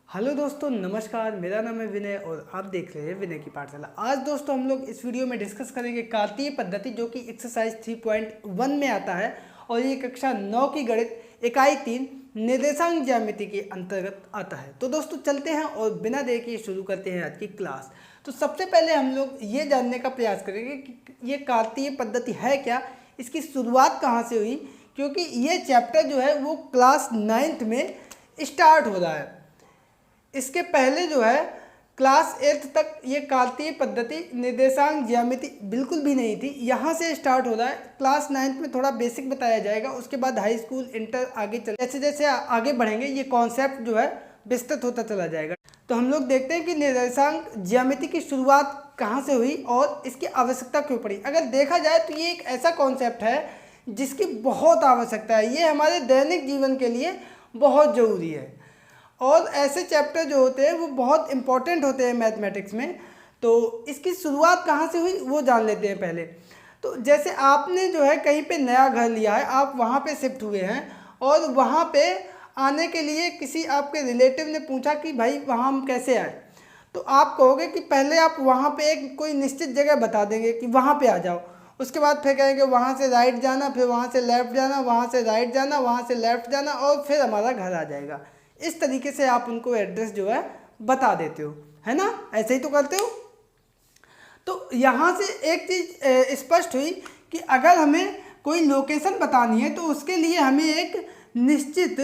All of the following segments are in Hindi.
हेलो दोस्तों, नमस्कार। मेरा नाम है विनय और आप देख रहे हैं विनय की पाठशाला। आज दोस्तों हम लोग इस वीडियो में डिस्कस करेंगे कार्तीय पद्धति, जो कि एक्सरसाइज 3.1 में आता है और ये कक्षा 9 की गणित इकाई 3 निर्देशांक ज्यामिति के अंतर्गत आता है। तो दोस्तों चलते हैं और बिना देर के शुरू करते हैं आज की क्लास। तो सबसे पहले हम लोग ये जानने का प्रयास करेंगे कि ये कार्तीय पद्धति है क्या, इसकी शुरुआत कहाँ से हुई, क्योंकि ये चैप्टर जो है वो क्लास 9th में स्टार्ट हो रहा है। इसके पहले जो है क्लास 8th तक ये कार्तीय पद्धति निर्देशांक ज्यामिति बिल्कुल भी नहीं थी। यहाँ से स्टार्ट हो रहा है। क्लास 9th में थोड़ा बेसिक बताया जाएगा, उसके बाद हाई स्कूल, इंटर आगे चल जैसे जैसे आगे बढ़ेंगे ये कॉन्सेप्ट जो है विस्तृत होता चला जाएगा। तो हम लोग देखते हैं कि निर्देशांक ज्यामिति की शुरुआत कहाँ से हुई और इसकी आवश्यकता क्यों पड़ी। अगर देखा जाए तो ये एक ऐसा कॉन्सेप्ट है जिसकी बहुत आवश्यकता है। ये हमारे दैनिक जीवन के लिए बहुत ज़रूरी है और ऐसे चैप्टर जो होते हैं वो बहुत इंपॉर्टेंट होते हैं मैथमेटिक्स में। तो इसकी शुरुआत कहाँ से हुई वो जान लेते हैं पहले। तो जैसे आपने जो है कहीं पे नया घर लिया है, आप वहाँ पे शिफ्ट हुए हैं और वहाँ पे आने के लिए किसी आपके रिलेटिव ने पूछा कि भाई वहाँ हम कैसे आए, तो आप कहोगे कि पहले आप वहाँ पे एक कोई निश्चित जगह बता देंगे कि वहाँ पे आ जाओ। उसके बाद फिर कहेंगे वहाँ से राइट जाना, फिर वहाँ से लेफ़्ट जाना, वहाँ से राइट जाना, वहाँ से लेफ़्ट जाना और फिर हमारा घर आ जाएगा। इस तरीके से आप उनको एड्रेस जो है बता देते हो, है ना? ऐसे ही तो करते हो। तो यहाँ से एक चीज़ स्पष्ट हुई कि अगर हमें कोई लोकेशन बतानी है तो उसके लिए हमें एक निश्चित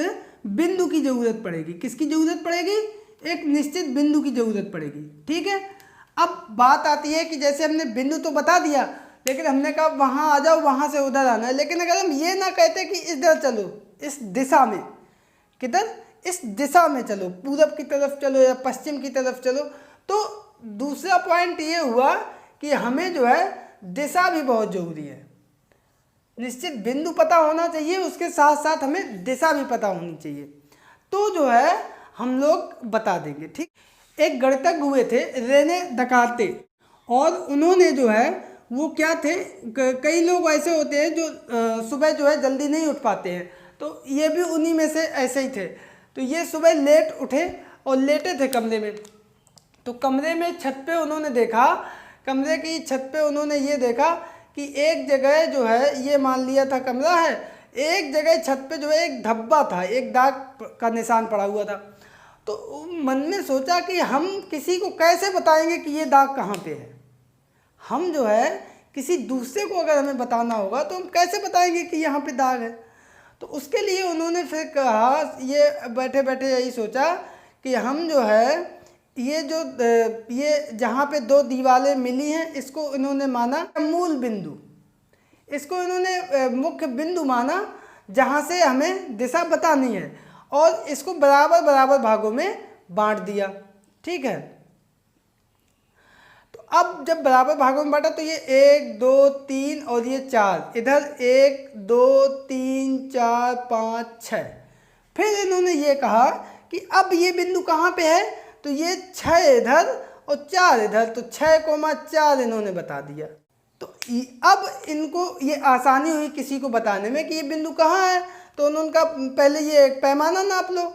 बिंदु की ज़रूरत पड़ेगी। किसकी ज़रूरत पड़ेगी? एक निश्चित बिंदु की ज़रूरत पड़ेगी। ठीक है। अब बात आती है कि जैसे हमने बिंदु तो बता दिया, लेकिन हमने कहा वहाँ आ जाओ, वहाँ से उधर आना है। लेकिन अगर हम ये ना कहते कि इधर चलो, इस दिशा में, किधर? इस दिशा में चलो, पूरब की तरफ चलो या पश्चिम की तरफ चलो, तो दूसरा पॉइंट ये हुआ कि हमें जो है दिशा भी बहुत ज़रूरी है। निश्चित बिंदु पता होना चाहिए, उसके साथ साथ हमें दिशा भी पता होनी चाहिए। तो जो है हम लोग बता देंगे। ठीक। एक गणितज्ञ हुए थे रेने दकार्ते, और उन्होंने जो है वो क्या थे, कई लोग ऐसे होते हैं जो सुबह जो है जल्दी नहीं उठ पाते हैं, तो ये भी उन्हीं में से ऐसे ही थे। तो ये सुबह लेट उठे और लेटे थे कमरे में। तो कमरे में छत पे उन्होंने देखा, कमरे की छत पे उन्होंने ये देखा कि एक जगह जो है, ये मान लिया था कमरा है, एक जगह छत पे जो है एक धब्बा था, एक दाग का निशान पड़ा हुआ था। तो मन में सोचा कि हम किसी को कैसे बताएंगे कि ये दाग कहाँ पे है। हम जो है किसी दूसरे को अगर हमें बताना होगा तो हम कैसे बताएंगे कि यहाँ पे दाग है। तो उसके लिए उन्होंने फिर कहा, ये बैठे बैठे यही सोचा कि हम जो है ये जहाँ पे दो दीवारें मिली हैं, इसको इन्होंने माना मूल बिंदु, इसको इन्होंने मुख्य बिंदु माना जहाँ से हमें दिशा बतानी है, और इसको बराबर बराबर भागों में बांट दिया। ठीक है। तो अब जब बराबर भागों में बांटा तो ये 1 2 3 और ये 4, इधर 1 2 3 4 5 6। फिर इन्होंने ये कहा कि अब ये बिंदु कहाँ पे है, तो ये 6 इधर और 4 इधर, तो 6,4 इन्होंने बता दिया। तो अब इनको ये आसानी हुई किसी को बताने में कि ये बिंदु कहाँ है। तो उन्होंने कहा पहले ये एक पैमाना नाप लो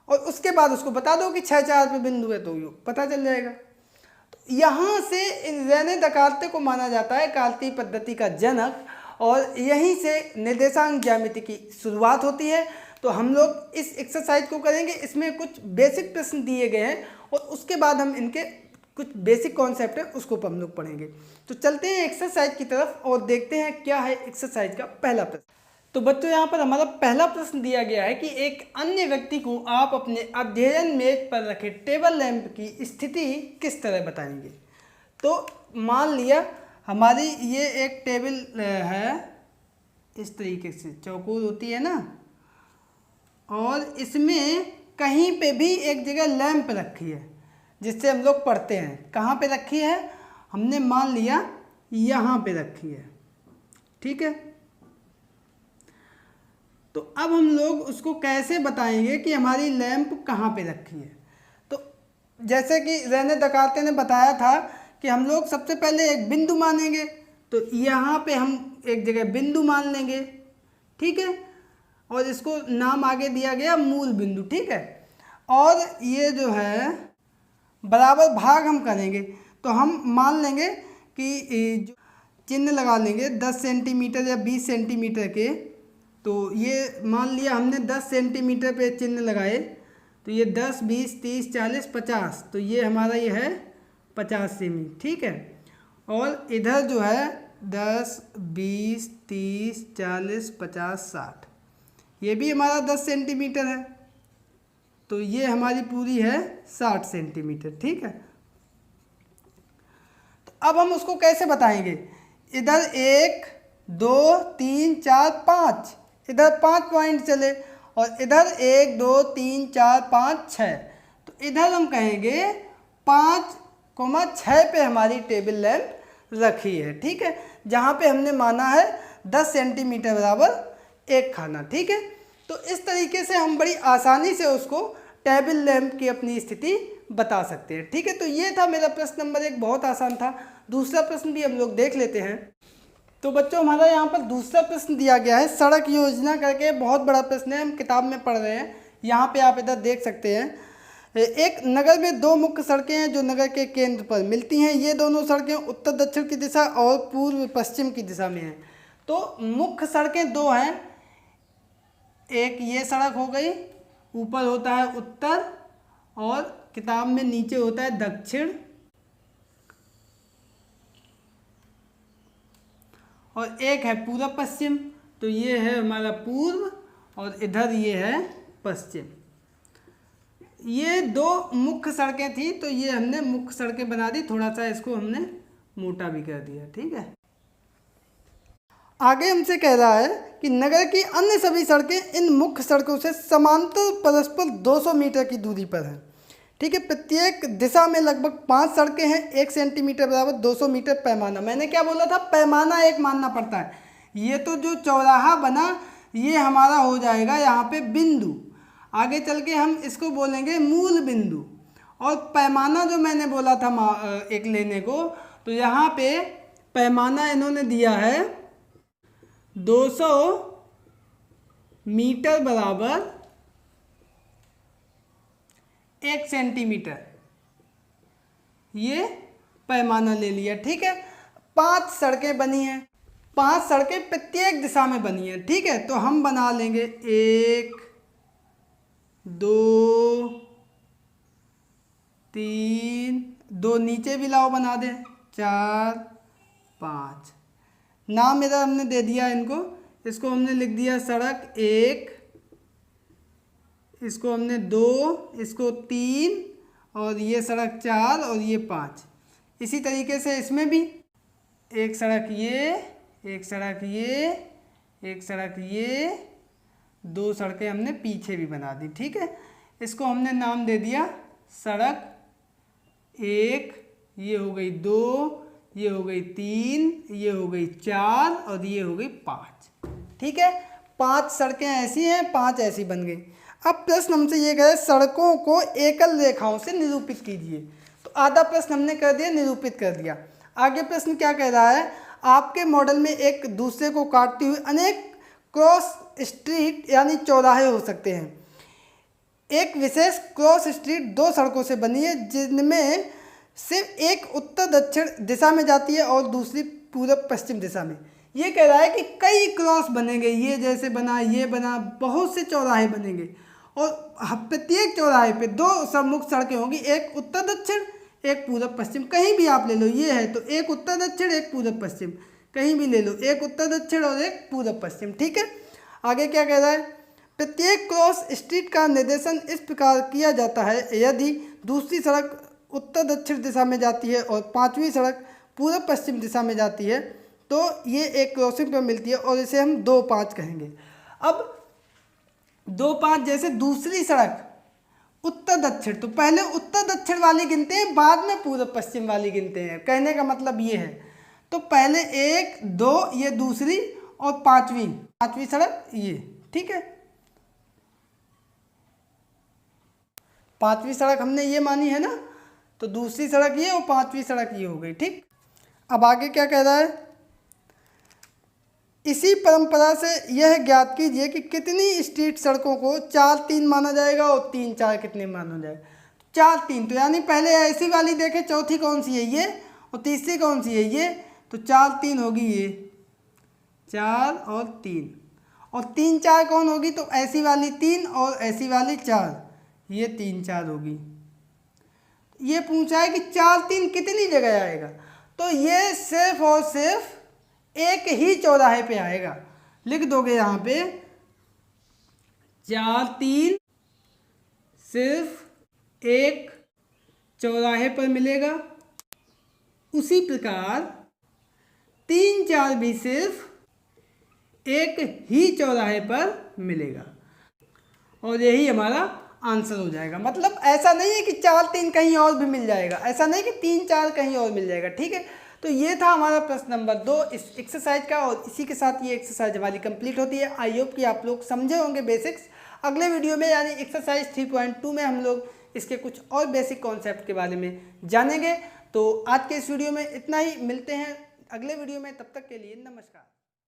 और उसके बाद उसको बता दो कि 6 4 पे बिंदु है, तो ये पता चल जाएगा। तो यहाँ से रेने दकार्ते को माना जाता है कार्तीय पद्धति का जनक, और यहीं से निर्देशांक ज्यामिति की शुरुआत होती है। तो हम लोग इस एक्सरसाइज को करेंगे। इसमें कुछ बेसिक प्रश्न दिए गए हैं और उसके बाद हम इनके कुछ बेसिक कॉन्सेप्ट है उसको हम लोग पढ़ेंगे। तो चलते हैं एक्सरसाइज की तरफ और देखते हैं क्या है एक्सरसाइज का पहला प्रश्न। तो बच्चों यहाँ पर हमारा पहला प्रश्न दिया गया है कि एक अन्य व्यक्ति को आप अपने अध्ययन मेज पर रखे टेबल लैंप की स्थिति किस तरह बताएंगे। तो मान लिया हमारी ये एक टेबल है, इस तरीके से चौकोर होती है ना, और इसमें कहीं पे भी एक जगह लैंप रखी है जिससे हम लोग पढ़ते हैं। कहाँ पे रखी है? हमने मान लिया यहाँ पे रखी है। ठीक है। तो अब हम लोग उसको कैसे बताएंगे कि हमारी लैंप कहाँ पे रखी है। तो जैसे कि रेने दकार्ते ने बताया था कि हम लोग सबसे पहले एक बिंदु मानेंगे, तो यहाँ पे हम एक जगह बिंदु मान लेंगे। ठीक है। और इसको नाम आगे दिया गया मूल बिंदु। ठीक है। और ये जो है बराबर भाग हम करेंगे। तो हम मान लेंगे कि जो चिन्ह लगा लेंगे 10 सेंटीमीटर या 20 सेंटीमीटर के। तो ये मान लिया हमने 10 सेंटीमीटर पे चिन्ह लगाए, तो ये 10, 20, 30, 40, 50, तो ये हमारा ये है 50 सेमी, ठीक है। और इधर जो है 10, 20, 30, 40, 50, 60, ये भी हमारा 10 सेंटीमीटर है, तो ये हमारी पूरी है 60 सेंटीमीटर, ठीक है। तो अब हम उसको कैसे बताएंगे, इधर 1, 2, 3, 4, 5, इधर 5 पॉइंट चले, और इधर 1, 2, 3, 4, 5, 6, तो इधर हम कहेंगे 5,6 पे हमारी टेबल लैंप रखी है, ठीक है, जहाँ पे हमने माना है 10 सेंटीमीटर बराबर एक खाना, ठीक है। तो इस तरीके से हम बड़ी आसानी से उसको टेबल लैंप की अपनी स्थिति बता सकते हैं, ठीक है। तो ये था मेरा प्रश्न नंबर 1, बहुत आसान था। दूसरा प्रश्न भी हम लोग देख लेते हैं। तो बच्चों हमारा यहाँ पर दूसरा प्रश्न दिया गया है सड़क योजना करके, बहुत बड़ा प्रश्न है, हम किताब में पढ़ रहे हैं। यहाँ पे आप इधर देख सकते हैं, एक नगर में 2 मुख्य सड़कें हैं जो नगर के केंद्र पर मिलती हैं। ये दोनों सड़कें उत्तर दक्षिण की दिशा और पूर्व पश्चिम की दिशा में हैं। तो मुख्य सड़कें 2 हैं, एक ये सड़क हो गई, ऊपर होता है उत्तर और किताब में नीचे होता है दक्षिण, और एक है पूर्व पश्चिम, तो ये है हमारा पूर्व और इधर ये है पश्चिम। ये 2 मुख्य सड़कें थी, तो ये हमने मुख्य सड़कें बना दी, थोड़ा सा इसको हमने मोटा भी कर दिया, ठीक है। आगे हमसे कह रहा है कि नगर की अन्य सभी सड़कें इन मुख्य सड़कों से समांतर परस्पर 200 मीटर की दूरी पर हैं, ठीक है। प्रत्येक दिशा में लगभग 5 सड़कें हैं, 1 सेंटीमीटर बराबर 200 मीटर पैमाना। मैंने क्या बोला था, पैमाना एक मानना पड़ता है। ये तो जो चौराहा बना ये हमारा हो जाएगा यहाँ पे बिंदु, आगे चल के हम इसको बोलेंगे मूल बिंदु। और पैमाना जो मैंने बोला था एक लेने को, तो यहाँ पे पैमाना इन्होंने दिया है 200 मीटर बराबर 1 सेंटीमीटर, ये पैमाना ले लिया, ठीक है। 5 सड़कें बनी हैं, 5 सड़कें प्रत्येक दिशा में बनी हैं, ठीक है। तो हम बना लेंगे 1, 2, 3, 2 नीचे भी लाओ बना दें, 4, 5। नाम इधर हमने दे दिया इनको, इसको हमने लिख दिया सड़क 1, इसको हमने 2, इसको 3, और ये सड़क 4 और ये 5। इसी तरीके से इसमें भी एक सड़क ये, एक सड़क ये, एक सड़क ये, 2 सड़कें हमने पीछे भी बना दी, ठीक है। इसको हमने नाम दे दिया सड़क 1, ये हो गई 2, ये हो गई 3, ये हो गई 4 और ये हो गई 5, ठीक है। 5 सड़कें ऐसी हैं, 5 ऐसी बन गई। अब प्रश्न हमसे ये कह रहे हैं सड़कों को एकल रेखाओं से निरूपित कीजिए। तो आधा प्रश्न हमने कर दिया, निरूपित कर दिया। आगे प्रश्न क्या कह रहा है, आपके मॉडल में एक दूसरे को काटती हुई अनेक क्रॉस स्ट्रीट यानी चौराहे हो सकते हैं। एक विशेष क्रॉस स्ट्रीट 2 सड़कों से बनी है जिनमें सिर्फ एक उत्तर दक्षिण दिशा में जाती है और दूसरी पूरब पश्चिम दिशा में। ये कह रहा है कि कई क्रॉस बनेंगे, ये जैसे बना, ये बना, बहुत से चौराहे बनेंगे और प्रत्येक चौराहे पे 2 मुख्य सड़कें होंगी, एक उत्तर दक्षिण, एक पूरब पश्चिम। कहीं भी आप ले लो, ये है तो एक उत्तर दक्षिण, एक पूरब पश्चिम, कहीं भी ले लो, एक उत्तर दक्षिण और एक पूरब पश्चिम, ठीक है। आगे क्या कह रहा है, प्रत्येक क्रॉस स्ट्रीट का निर्देशन इस प्रकार किया जाता है, यदि दूसरी सड़क उत्तर दक्षिण दिशा में जाती है और 5वीं सड़क पूरब पश्चिम दिशा में जाती है तो ये एक क्रॉसिंग पर मिलती है और इसे हम 2-5 कहेंगे। अब 2-5 जैसे दूसरी सड़क उत्तर दक्षिण, तो पहले उत्तर दक्षिण वाली गिनते हैं, बाद में पूरब पश्चिम वाली गिनते हैं, कहने का मतलब ये है। तो पहले 1, 2 ये दूसरी और 5वीं सड़क ये, ठीक है। 5वीं सड़क हमने ये मानी है ना, तो दूसरी सड़क ये और 5वीं सड़क ये हो गई, ठीक। अब आगे क्या कह रहा है, इसी परंपरा से यह ज्ञात कीजिए कि कितनी स्ट्रीट सड़कों को 4 3 माना जाएगा और 3 4 कितने माना जाएगा। 4 3, तो यानी पहले ऐसी वाली देखें, चौथी कौन सी है ये, और तीसरी कौन सी है ये, तो 4 3 होगी ये, 4 और 3, और 3 4 कौन होगी, तो ऐसी वाली 3 और ऐसी वाली 4, ये 3 4 होगी। ये पूछा है कि 4 3 कितनी जगह आएगा, तो ये सिर्फ और सिर्फ एक ही चौराहे पे आएगा। लिख दोगे यहाँ पे 4 3 सिर्फ एक चौराहे पर मिलेगा। उसी प्रकार 3 4 भी सिर्फ एक ही चौराहे पर मिलेगा, और यही हमारा आंसर हो जाएगा। मतलब ऐसा नहीं है कि 4 3 कहीं और भी मिल जाएगा, ऐसा नहीं कि 3 4 कहीं और मिल जाएगा। ठीक है, तो ये था हमारा प्रश्न नंबर 2 इस एक्सरसाइज का, और इसी के साथ ये एक्सरसाइज हमारी कंप्लीट होती है। आई होप कि आप लोग समझे होंगे बेसिक्स। अगले वीडियो में यानी एक्सरसाइज 3.2 में हम लोग इसके कुछ और बेसिक कॉन्सेप्ट के बारे में जानेंगे। तो आज के इस वीडियो में इतना ही, मिलते हैं अगले वीडियो में, तब तक के लिए नमस्कार।